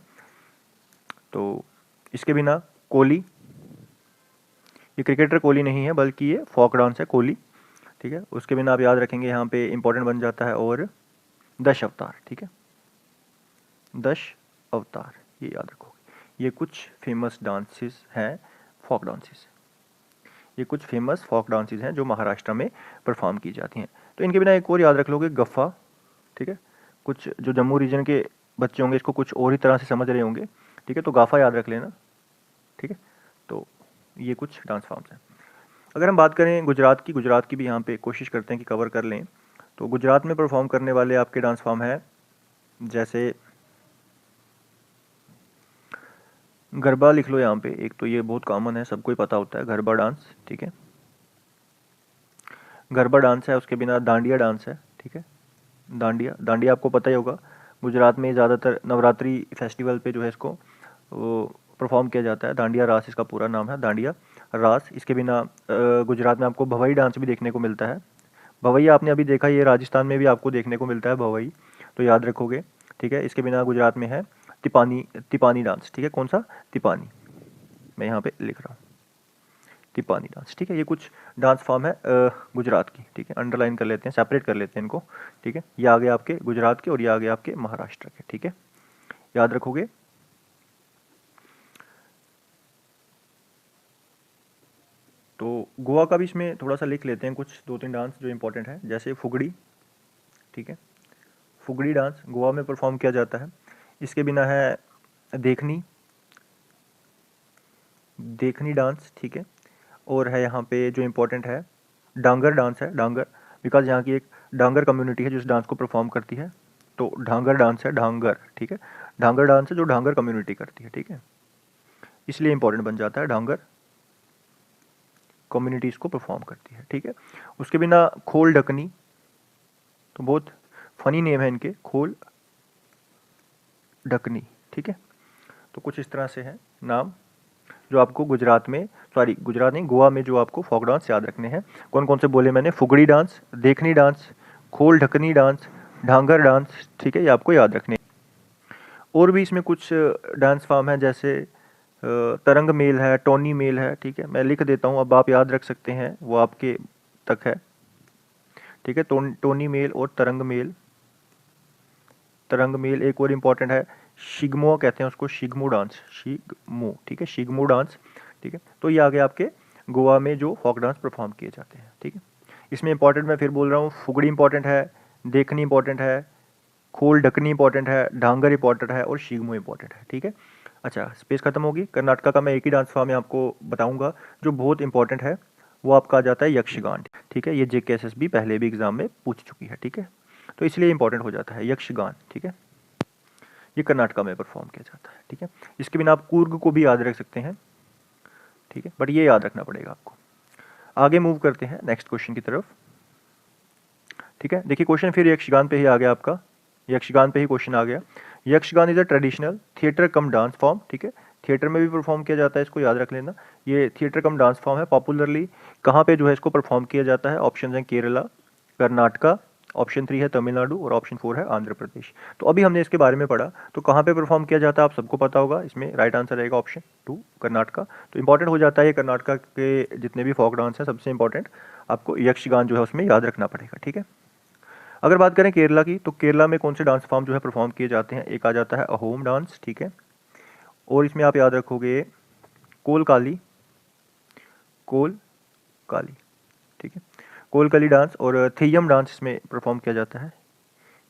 [SPEAKER 1] तो इसके बिना कोली, ये क्रिकेटर कोली नहीं है बल्कि ये फोक डांस है कोली, ठीक है। उसके बिना आप याद रखेंगे यहाँ पे इंपॉर्टेंट बन जाता है, और दश अवतार, ठीक है, दश अवतार, ये याद रखोगे। ये कुछ फेमस डांसेस हैं, फोक डांसेस, ये कुछ फेमस फोक डांसेस हैं जो महाराष्ट्र में परफॉर्म की जाती हैं। तो इनके बिना एक और याद रख लोगे, गफ्फा, ठीक है। कुछ जो जम्मू रीजन के बच्चे होंगे इसको कुछ और ही तरह से समझ रहे होंगे, ठीक है, तो गाफा याद रख लेना, ठीक है। तो ये कुछ डांस फॉर्म्स हैं। अगर हम बात करें गुजरात की, गुजरात की भी यहाँ पे कोशिश करते हैं कि कवर कर लें। तो गुजरात में परफॉर्म करने वाले आपके डांस फॉर्म है, जैसे गरबा लिख लो यहाँ पे एक, तो ये बहुत कॉमन है, सबको ही पता होता है, गरबा डांस, ठीक है। गरबा डांस है, उसके बिना डांडिया डांस है, ठीक है। डांडिया, डांडिया आपको पता ही होगा, गुजरात में ज़्यादातर नवरात्रि फेस्टिवल पे जो है इसको वो परफॉर्म किया जाता है। डांडिया रास इसका पूरा नाम है, डांडिया रास। इसके बिना गुजरात में आपको भवई डांस भी देखने को मिलता है। भवई आपने अभी देखा, ये राजस्थान में भी आपको देखने को मिलता है भवई, तो याद रखोगे, ठीक है। इसके बिना गुजरात में है तिपानी, तिपानी डांस, ठीक है। कौन सा? तिपानी, मैं यहाँ पे लिख रहा हूँ, तिपानी डांस, ठीक है। ये कुछ डांस फॉर्म है गुजरात की, ठीक है। अंडरलाइन कर लेते हैं, सेपरेट कर लेते हैं इनको, ठीक है। ये आगे आपके गुजरात के और ये आगे आपके महाराष्ट्र के, ठीक है, याद रखोगे। तो गोवा का भी इसमें थोड़ा सा लिख लेते हैं, कुछ 2-3 डांस जो इंपॉर्टेंट है, जैसे फुगड़ी, ठीक है। फुगड़ी डांस गोवा में परफॉर्म किया जाता है। इसके बिना है देखनी, देखनी डांस, ठीक है। और है यहाँ पे जो इम्पोर्टेंट है डांगर डांस है, डांगर, बिकॉज यहाँ की एक डांगर कम्युनिटी है जो इस डांस को परफॉर्म करती है, तो डांगर डांस है, डांगर, ठीक है। डांगर डांस है जो डांगर कम्युनिटी करती है, ठीक है, इसलिए इंपॉर्टेंट बन जाता है, डांगर कम्युनिटी इसको परफॉर्म करती है, ठीक है। उसके बिना खोल ढकनी, तो बहुत फनी नेम है इनके, खोल ढकनी, ठीक है। तो कुछ इस तरह से है नाम जो आपको गुजरात में, सॉरी गुजरात नहीं, गोवा में जो आपको फोक डांस याद रखने हैं। कौन कौन से बोले मैंने? फुगड़ी डांस, देखनी डांस, खोल ढकनी डांस, ढांगर डांस, ठीक है, ये आपको याद रखने। और भी इसमें कुछ डांस फॉर्म है, जैसे तरंग मेल है, टोनी मेल है, ठीक है, मैं लिख देता हूँ, अब आप याद रख सकते हैं, वो आपके तक है, ठीक है। टोनी मेल और तरंग मेल, तरंग मेल। एक और इम्पॉर्टेंट है शिगमो कहते हैं उसको, शिगमो डांस, शिगमो, ठीक है, शिगमो डांस, ठीक है। तो ये आगे आपके गोवा में जो फोक डांस परफॉर्म किए जाते हैं, ठीक है। इसमें इंपॉर्टेंट मैं फिर बोल रहा हूँ, फुगड़ी इंपॉर्टेंट है, देखनी इंपॉर्टेंट है, खोल ढकनी इंपॉर्टेंट है, ढांगर इंपॉर्टेंट है, और शिगमो इंपॉर्टेंट है, ठीक है। अच्छा, स्पेस खत्म होगी। कर्नाटका का मैं एक ही डांस फॉर्म में आपको बताऊंगा जो बहुत इंपॉर्टेंट है, वो आपका आ जाता है यक्षगान, ठीक है। ये JKSSB पहले भी एग्जाम में पूछ चुकी है, ठीक है, तो इसलिए इंपॉर्टेंट हो जाता है यक्षगान, ठीक है। ये कर्नाटका में परफॉर्म किया जाता है, ठीक है। इसके बिना आप कूर्ग को भी याद रख सकते हैं, ठीक है, बट ये याद रखना पड़ेगा आपको। आगे मूव करते हैं नेक्स्ट क्वेश्चन की तरफ, ठीक है। देखिए क्वेश्चन फिर यक्षगान पे ही आ गया आपका, यक्षगान पे ही क्वेश्चन आ गया। Yakshagana is a traditional theatre come dance form, ठीक है, थिएटर में भी परफॉर्म किया जाता है, इसको याद रख लेना। ये थिएटर कम डांस फॉर्म है, पॉपुलरली कहाँ पे जो है इसको परफॉर्म किया जाता है? ऑप्शन हैं केरला, कर्नाटका, ऑप्शन 3 है तमिलनाडु और ऑप्शन 4 है आंध्र प्रदेश। तो अभी हमने इसके बारे में पढ़ा, तो कहाँ पे परफॉर्म किया जाता है आप सबको पता होगा। इसमें राइट आंसर रहेगा ऑप्शन 2 कर्नाटका। तो इंपॉर्टेंट हो जाता है ये कर्नाटका के जितने भी फोक डांस हैं, सबसे इंपॉर्टेंट आपको यक्षगान जो है उसमें याद रखना पड़ेगा, ठीक है। अगर बात करें केरला की, तो केरला में कौन से डांस फॉर्म जो है परफॉर्म किए जाते हैं। एक आ जाता है अहोम डांस, ठीक है, और इसमें आप याद रखोगे कोलकाली, कोलकाली, ठीक है, कोलकाली डांस, और थियम डांस इसमें परफॉर्म किया जाता है,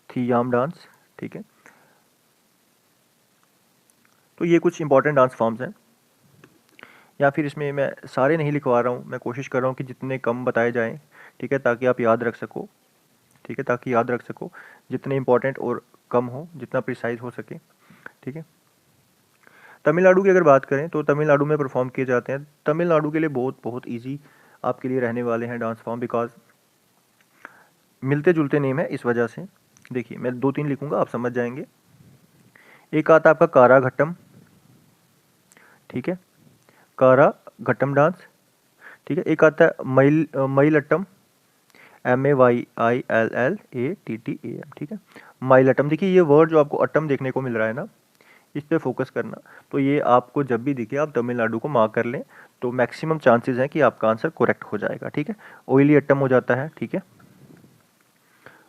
[SPEAKER 1] थियाम डांस, ठीक है। तो ये कुछ इंपॉर्टेंट डांस फॉर्म्स हैं, या फिर इसमें मैं सारे नहीं लिखवा रहा हूँ, मैं कोशिश कर रहा हूँ कि जितने कम बताए जाएं, ठीक है, ताकि आप याद रख सको, ठीक है, ताकि याद रख सको, जितने इंपॉर्टेंट और कम हो, जितना प्रिसाइज हो सके, ठीक है। तमिलनाडु की अगर बात करें तो तमिलनाडु में परफॉर्म किए जाते हैं। तमिलनाडु के लिए बहुत बहुत ईजी आपके लिए रहने वाले हैं डांस फॉर्म, बिकॉज मिलते जुलते नेम है, इस वजह से। देखिए मैं 2-3 लिखूंगा, आप समझ जाएंगे। एक आता है आपका कारा घट्टम, ठीक है, कारा घट्टम डांस, ठीक है। एक आता है मयिलट्टम, MAYILLATTAM, ठीक है, मयिलट्टम। देखिए ये वर्ड जो आपको अट्टम देखने को मिल रहा है ना, इस पे फोकस करना। तो ये आपको जब भी दिखे आप तमिलनाडु को मार्क कर लें, तो मैक्सिमम चांसेस हैं कि आपका आंसर करेक्ट हो जाएगा, ठीक है। ऑयली अट्टम हो जाता है, ठीक है,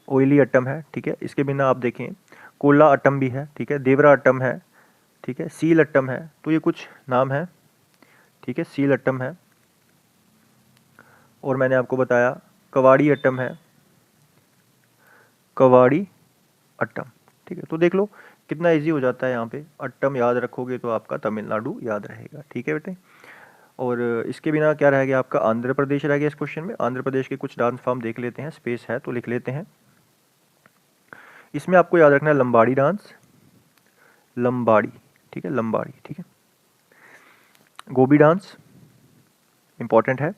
[SPEAKER 1] ऑयली अट्टम है, ठीक है। इसके बिना आप देखें कोला अट्टम भी है, ठीक है, देवरा अट्टम है, ठीक है, सील अट्टम है। तो ये कुछ नाम है, ठीक है, सील अट्टम है, और मैंने आपको बताया कवाड़ी अट्टम है, कवाड़ी अट्टम, ठीक है। तो देख लो कितना इजी हो जाता है, यहाँ पे अट्टम याद रखोगे तो आपका तमिलनाडु याद रहेगा, ठीक है बेटे। और इसके बिना क्या रह गया आपका, आंध्र प्रदेश रह गया इस क्वेश्चन में। आंध्र प्रदेश के कुछ डांस फॉर्म देख लेते हैं, स्पेस है तो लिख लेते हैं। इसमें आपको याद रखना है लंबाड़ी डांस, लंबाड़ी, ठीक है, लंबाड़ी, ठीक है। गोबी डांस इंपॉर्टेंट है।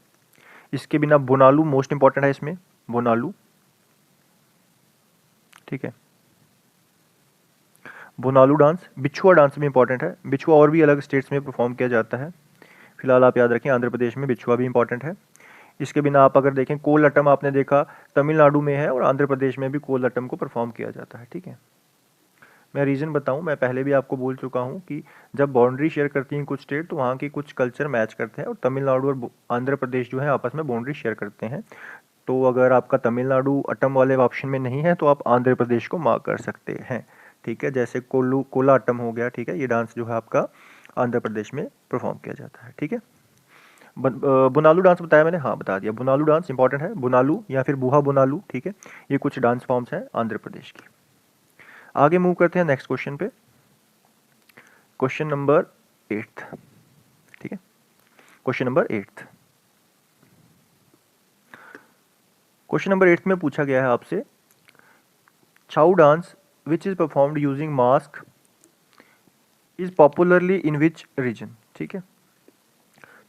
[SPEAKER 1] इसके बिना बोनालू मोस्ट इंपॉर्टेंट है, इसमें बोनालू, ठीक है, बोनालू डांस। बिछुआ डांस भी इंपॉर्टेंट है, बिछुआ और भी अलग स्टेट्स में परफॉर्म किया जाता है, फिलहाल आप याद रखें आंध्र प्रदेश में बिछुआ भी इंपॉर्टेंट है। इसके बिना आप अगर देखें कोलअट्टम, आपने देखा तमिलनाडु में है और आंध्र प्रदेश में भी कोलअट्टम को परफॉर्म किया जाता है, ठीक है। मैं रीज़न बताऊं, मैं पहले भी आपको बोल चुका हूं कि जब बाउंड्री शेयर करती हैं कुछ स्टेट, तो वहाँ के कुछ कल्चर मैच करते हैं, और तमिलनाडु और आंध्र प्रदेश जो है आपस में बाउंड्री शेयर करते हैं। तो अगर आपका तमिलनाडु अट्टम वाले ऑप्शन में नहीं है तो आप आंध्र प्रदेश को मार्क कर सकते हैं, ठीक है। जैसे कोला अट्टम हो गया, ठीक है, ये डांस जो है आपका आंध्र प्रदेश में परफॉर्म किया जाता है, ठीक है। बुनालू डांस बताया मैंने, हाँ बता दिया, बुनालू डांस इंपॉर्टेंट है, बुनालू या फिर बुहा बुनालू, ठीक है। ये कुछ डांस फॉर्म्स हैं आंध्र प्रदेश की। आगे मूव करते हैं नेक्स्ट क्वेश्चन पे, क्वेश्चन नंबर 8, ठीक है, क्वेश्चन नंबर 8। क्वेश्चन नंबर 8 में पूछा गया है आपसे, Chhau dance which is performed using mask is popularly in which region, ठीक है।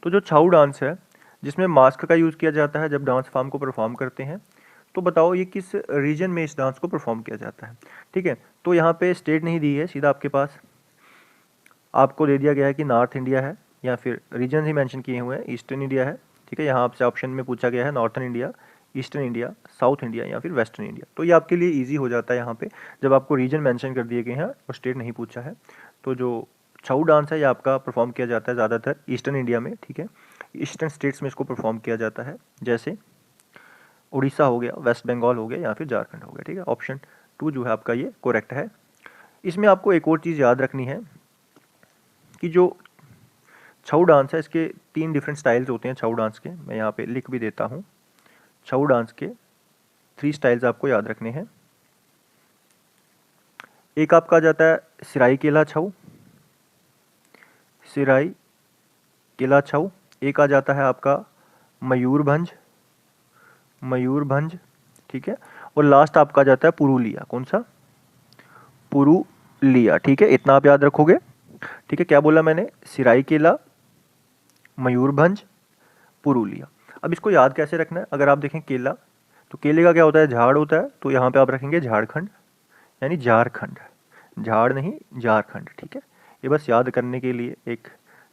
[SPEAKER 1] तो जो छाऊ डांस है जिसमें मास्क का यूज़ किया जाता है जब डांस फॉर्म को परफॉर्म करते हैं, तो बताओ ये किस रीजन में इस डांस को परफॉर्म किया जाता है, ठीक है। तो यहाँ पे स्टेट नहीं दी है, सीधा आपके पास आपको दे दिया गया है कि नॉर्थ इंडिया है, या फिर रीजन ही मेंशन किए हुए हैं, ईस्टर्न इंडिया है, ठीक है। यहाँ आपसे ऑप्शन में पूछा गया है northern India, eastern India, south India या फिर वेस्टर्न इंडिया। तो ये आपके लिए ईजी हो जाता है यहाँ पे, जब आपको रीजन मेंशन कर दिए गए हैं और स्टेट नहीं पूछा है। तो जो छऊ डांस है ये आपका परफॉर्म किया जाता है ज़्यादातर ईस्टर्न इंडिया में, ठीक है, ईस्टर्न स्टेट्स में इसको परफॉर्म किया जाता है, जैसे उड़ीसा हो गया, वेस्ट बंगाल हो गया या फिर झारखंड हो गया, ठीक है। ऑप्शन 2 जो है आपका ये करेक्ट है। इसमें आपको एक और चीज़ याद रखनी है कि जो छऊ डांस है इसके 3 डिफरेंट स्टाइल्स होते हैं छऊ डांस के, मैं यहाँ पे लिख भी देता हूँ। छऊ डांस के 3 स्टाइल्स आपको याद रखने हैं। एक आपका आ जाता है सिराईकेला छऊ, सिराईकेला छऊ। एक आ जाता है आपका मयूरभंज, मयूरभंज, ठीक है। और लास्ट आपका आ जाता है पुरुलिया, कौन सा, पुरुलिया, ठीक है। इतना आप याद रखोगे, ठीक है। क्या बोला मैंने, सिराईकेला, मयूरभंज, पुरुलिया। अब इसको याद कैसे रखना है, अगर आप देखें केला, तो केले का क्या होता है, झाड़ होता है, तो यहाँ पे आप रखेंगे झारखंड, यानी झारखंड, झाड़ नहीं झारखंड, ठीक है। ये बस याद करने के लिए एक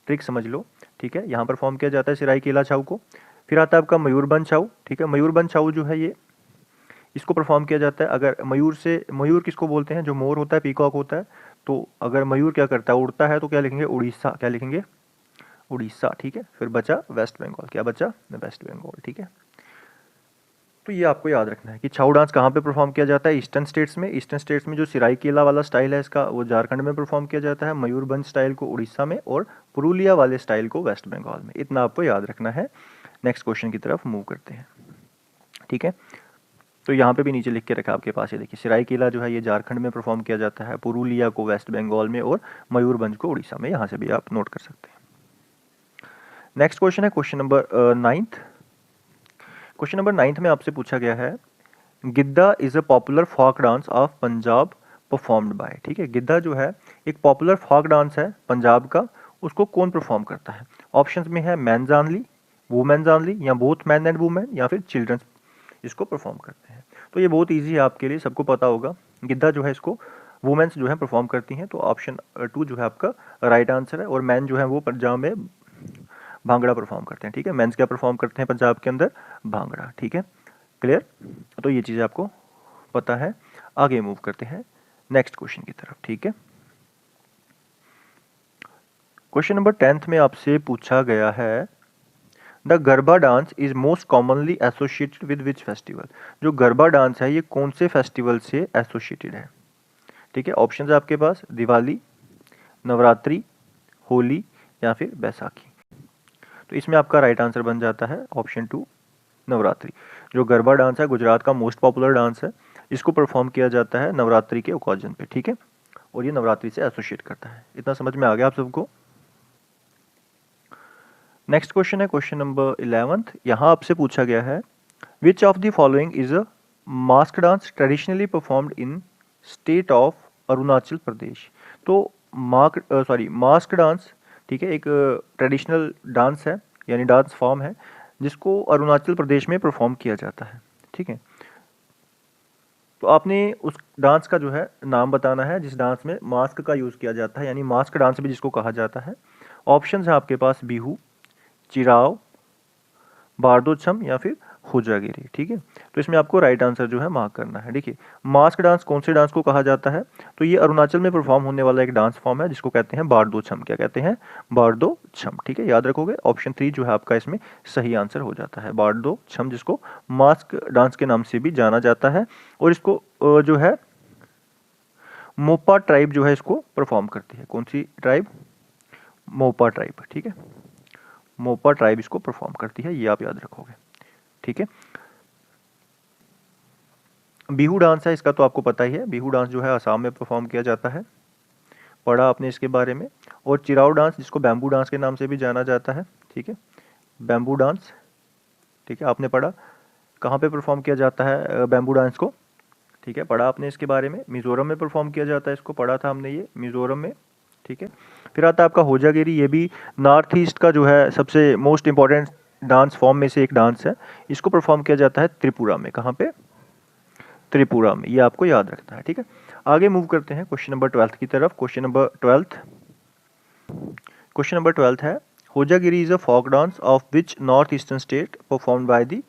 [SPEAKER 1] ट्रिक समझ लो, ठीक है। यहाँ पर फॉर्म किया जाता है सिराईकेला छाऊ को। फिर आता है आपका मयूरभंज छाऊ, ठीक है। मयूरभंज छाऊ जो है ये इसको परफॉर्म किया जाता है। अगर मयूर किसको बोलते हैं, जो मोर होता है, पीकॉक होता है, तो अगर मयूर क्या करता है, उड़ता है, तो क्या लिखेंगे, उड़ीसा, क्या लिखेंगे, उड़ीसा, ठीक है। फिर बचा वेस्ट बंगाल, क्या बचा, वेस्ट बंगाल, ठीक है। तो ये आपको याद रखना है कि छाऊ डांस कहाँ पे परफॉर्म किया जाता है, ईस्टर्न स्टेट्स में। ईस्टर्न स्टेट्स में जो सिराइकेला वाला स्टाइल है इसका, वो झारखंड में परफॉर्म किया जाता है, मयूरभंज स्टाइल को उड़ीसा में, और पुरुलिया वाले स्टाइल को वेस्ट बंगाल में। इतना आपको याद रखना है। नेक्स्ट क्वेश्चन की तरफ मूव करते हैं, ठीक है। तो यहाँ पे भी नीचे लिख के रखा आपके पास, ये देखिए, सिराइकेला जो है ये झारखंड में परफॉर्म किया जाता है, पुरुलिया को वेस्ट बंगाल में, और मयूरभंज को उड़ीसा में। यहाँ से भी आप नोट कर सकते हैं। नेक्स्ट क्वेश्चन है question number 9th। Question number 9th में आपसे पूछा गया है, Giddha is a popular folk dance of Punjab performed by, ठीक है। गिद्दा जो है एक पॉपुलर फोक डांस है पंजाब का, उसको कौन परफॉर्म करता है। ऑप्शंस में है मैंस ऑनली, वुमेन्स ऑनली, या बोथ मैन एंड वुमेन, या फिर चिल्ड्रंस इसको परफॉर्म करते हैं। तो ये बहुत ईजी है आपके लिए, सबको पता होगा। गिद्दा जो है इसको वुमेन्स जो है परफॉर्म करती हैं, तो ऑप्शन 2 जो है आपका राइट आंसर है। और मैन जो है वो पंजाब में भांगड़ा परफॉर्म करते हैं, ठीक है। मेंस क्या परफॉर्म करते हैं पंजाब के अंदर, भांगड़ा, ठीक है। क्लियर, तो ये चीज़ें आपको पता है। आगे मूव करते हैं नेक्स्ट क्वेश्चन की तरफ, ठीक है। क्वेश्चन नंबर 10th में आपसे पूछा गया है, the garba dance is most commonly associated with which festival. जो गरबा डांस है ये कौन से फेस्टिवल से एसोसिएटेड है, ठीक है। ऑप्शन है आपके पास, दिवाली, नवरात्रि, होली, या फिर बैसाखी। तो इसमें आपका राइट आंसर बन जाता है ऑप्शन 2, नवरात्रि। जो गरबा डांस है गुजरात का मोस्ट पॉपुलर डांस है, इसको परफॉर्म किया जाता है नवरात्रि के ओकेजन पे, ठीक है। और ये नवरात्रि से एसोसिएट करता है। इतना समझ में आ गया आप सबको। नेक्स्ट क्वेश्चन है क्वेश्चन नंबर 11th। यहाँ आपसे पूछा गया है, which of the following is a mask dance traditionally performed in state of Arunachal Pradesh. तो मास्क डांस, ठीक है, एक ट्रेडिशनल डांस है, यानी डांस फॉर्म है, जिसको अरुणाचल प्रदेश में परफॉर्म किया जाता है, ठीक है। तो आपने उस डांस का जो है नाम बताना है जिस डांस में मास्क का यूज़ किया जाता है, यानी मास्क डांस भी जिसको कहा जाता है। ऑप्शंस है आपके पास, बिहू, चिराव, बारदोछम, या फिर हुजागिरी, ठीक है। तो इसमें आपको राइट आंसर जो है मार्क करना है। देखिए, मास्क डांस कौन से डांस को कहा जाता है, तो ये अरुणाचल में परफॉर्म होने वाला एक डांस फॉर्म है जिसको कहते हैं बारदोछम। क्या कहते हैं, बारदोछम, ठीक है, याद रखोगे। ऑप्शन 3 जो है आपका इसमें सही आंसर हो जाता है, बारदोछम, जिसको मास्क डांस के नाम से भी जाना जाता है। और इसको जो है मोपा ट्राइब जो है इसको परफॉर्म करती है। कौन सी ट्राइब, मोपा ट्राइब, ठीक है। मोपा ट्राइब इसको परफॉर्म करती है, ये आप याद रखोगे, ठीक है। बिहू डांस है, इसका तो आपको पता ही है। बिहू डांस जो है असम में परफॉर्म किया जाता है, पढ़ा आपने इसके बारे में। और चिराव डांस, जिसको बैम्बू डांस के नाम से भी जाना जाता है, ठीक है, बैम्बू डांस, ठीक है, आपने पढ़ा। कहाँ पे परफॉर्म किया जाता है बैम्बू डांस को, ठीक है, पढ़ा आपने इसके बारे में। मिजोरम में परफॉर्म किया जाता है, इसको पढ़ा था हमने, ये मिजोरम में, ठीक है। फिर आता है आपका होजागिरी, ये भी नॉर्थ ईस्ट का जो है सबसे मोस्ट इंपॉर्टेंट डांस फॉर्म में से एक डांस है। इसको परफॉर्म किया जाता है त्रिपुरा में। कहाँ पे, त्रिपुरा में, ये आपको याद रखना है, ठीक है। आगे मूव करते हैं क्वेश्चन नंबर 12th की तरफ। क्वेश्चन नंबर 12th है, Hojagiri is a folk dance of which north eastern state performed by the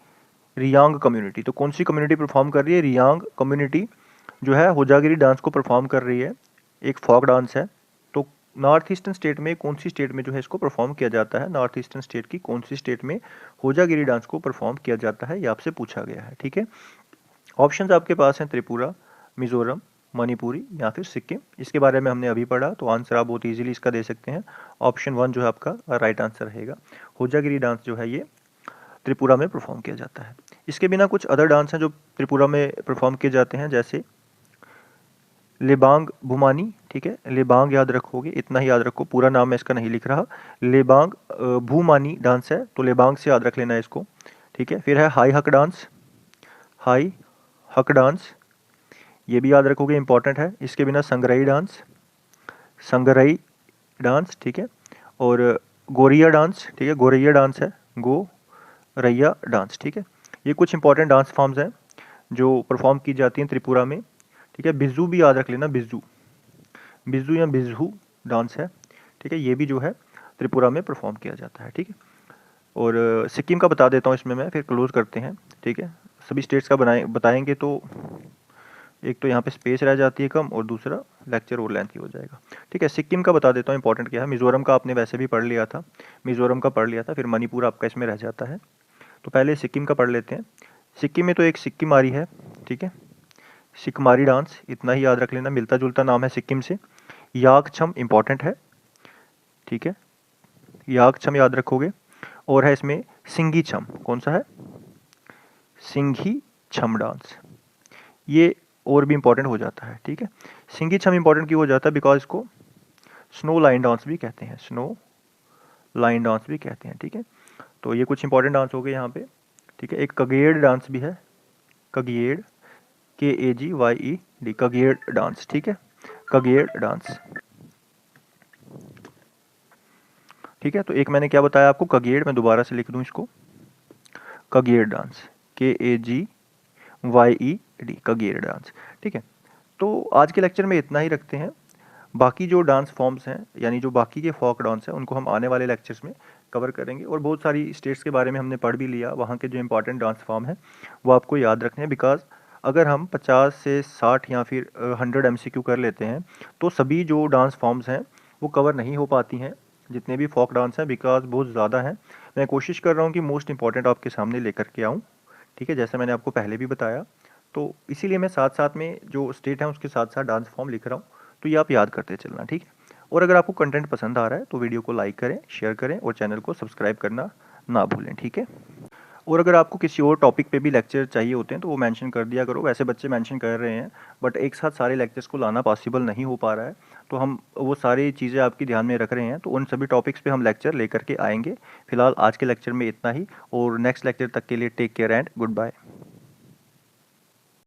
[SPEAKER 1] Riang community. तो कौन सी कम्युनिटी परफॉर्म कर रही है, रियांग कम्युनिटी जो है होजागिरी डांस को परफॉर्म कर रही है, एक फोक डांस है। तो नॉर्थ ईस्टर्न स्टेट में कौन सी स्टेट में जो है इसको परफॉर्म किया जाता है, नॉर्थ ईस्टर्न स्टेट की कौन सी स्टेट में होजागिरी डांस को परफॉर्म किया जाता है, ये आपसे पूछा गया है, ठीक है। ऑप्शंस आपके पास हैं, त्रिपुरा, मिजोरम, मणिपुरी, या फिर सिक्किम। इसके बारे में हमने अभी पढ़ा, तो आंसर आप बहुत इजीली इसका दे सकते हैं। ऑप्शन 1 जो है आपका राइट आंसर रहेगा। होजागिरी डांस जो है ये त्रिपुरा में परफॉर्म किया जाता है। इसके बिना कुछ अदर डांस हैं जो त्रिपुरा में परफॉर्म किए जाते हैं, जैसे लेबांग भूमानी, ठीक है, लेबांग याद रखोगे, इतना ही याद रखो, पूरा नाम मैं इसका नहीं लिख रहा। लेबांग भूमानी डांस है, तो लेबांग से याद रख लेना है इसको, ठीक है। फिर है हाई हक डांस, हाई हक डांस, ये भी याद रखोगे, इंपॉर्टेंट है। इसके बिना संगरई डांस, संगरई डांस, ठीक है। और गोरिया डांस, ठीक है, गोरैया डांस है, गोरैया डांस, ठीक है। ये कुछ इंपॉर्टेंट डांस फॉर्म्स हैं जो परफॉर्म की जाती हैं त्रिपुरा में, ठीक है। बिजू भी याद रख लेना, बिजू, बिजू या बिजहू डांस है, ठीक है, ये भी जो है त्रिपुरा में परफॉर्म किया जाता है, ठीक है। और सिक्किम का बता देता हूँ इसमें मैं, फिर क्लोज करते हैं, ठीक है। सभी स्टेट्स का बताएंगे तो एक तो यहाँ पे स्पेस रह जाती है कम, और दूसरा लेक्चर और लेंथी हो जाएगा। ठीक है, सिक्किम का बता देता हूँ इंपॉर्टेंट क्या है। मिज़ोरम का आपने वैसे भी पढ़ लिया था, मिज़ोरम का पढ़ लिया था, फिर मणिपुर आपका इसमें रह जाता है। तो पहले सिक्किम का पढ़ लेते हैं। सिक्किम में तो एक सिक्किमारी है, ठीक है, सिक्किमारी डांस, इतना ही याद रख लेना, मिलता जुलता नाम है सिक्किम से। याकछम इंपॉर्टेंट है, ठीक है, याकछम याद रखोगे। और है इसमें सिंघी छम, कौन सा है, सिंघी छम डांस, ये और भी इंपॉर्टेंट हो जाता है। ठीक है, सिंघी छम इंपॉर्टेंट क्यों हो जाता है, बिकॉज इसको स्नो लाइन डांस भी कहते हैं, स्नो लाइन डांस भी कहते हैं। ठीक है, तो ये कुछ इंपॉर्टेंट डांस हो गए यहाँ पे। ठीक है, एक कगेड़ डांस भी है, कगेड़, KAGYED, कगेड़ डांस। ठीक है, कगेड़ डांस, ठीक है। तो एक मैंने क्या बताया आपको, कगेड़, मैं दोबारा से लिख दूं इसको, कगेड़ डांस, KAGYED, कगेड़ डांस। ठीक है, तो आज के लेक्चर में इतना ही रखते हैं। बाकी जो डांस फॉर्म्स हैं, यानी जो बाकी के फोक डांस हैं, उनको हम आने वाले लेक्चर्स में कवर करेंगे। और बहुत सारी स्टेट्स के बारे में हमने पढ़ भी लिया, वहाँ के जो इंपॉर्टेंट डांस फॉर्म हैं वो आपको याद रखने हैं। बिकॉज अगर हम 50 से 60 या फिर 100 MCQ कर लेते हैं तो सभी जो डांस फॉर्म्स हैं वो कवर नहीं हो पाती हैं, जितने भी फोक डांस हैं, बिकॉज बहुत ज़्यादा हैं। मैं कोशिश कर रहा हूँ कि मोस्ट इंपॉर्टेंट आपके सामने लेकर के आऊँ। ठीक है, जैसे मैंने आपको पहले भी बताया, तो इसीलिए मैं साथ साथ में जो स्टेट है उसके साथ साथ डांस फॉर्म लिख रहा हूँ, तो ये आप याद करते चलना। ठीक है, और अगर आपको कंटेंट पसंद आ रहा है तो वीडियो को लाइक करें, शेयर करें और चैनल को सब्सक्राइब करना ना भूलें। ठीक है, और अगर आपको किसी और टॉपिक पे भी लेक्चर चाहिए होते हैं तो वो मेंशन कर दिया करो। वैसे बच्चे मेंशन कर रहे हैं, बट एक साथ सारे लेक्चर्स को लाना पॉसिबल नहीं हो पा रहा है, तो हम वो सारी चीज़ें आपकी ध्यान में रख रहे हैं, तो उन सभी टॉपिक्स पे हम लेक्चर लेकर के आएंगे। फिलहाल आज के लेक्चर में इतना ही, और नेक्स्ट लेक्चर तक के लिए take care and good bye.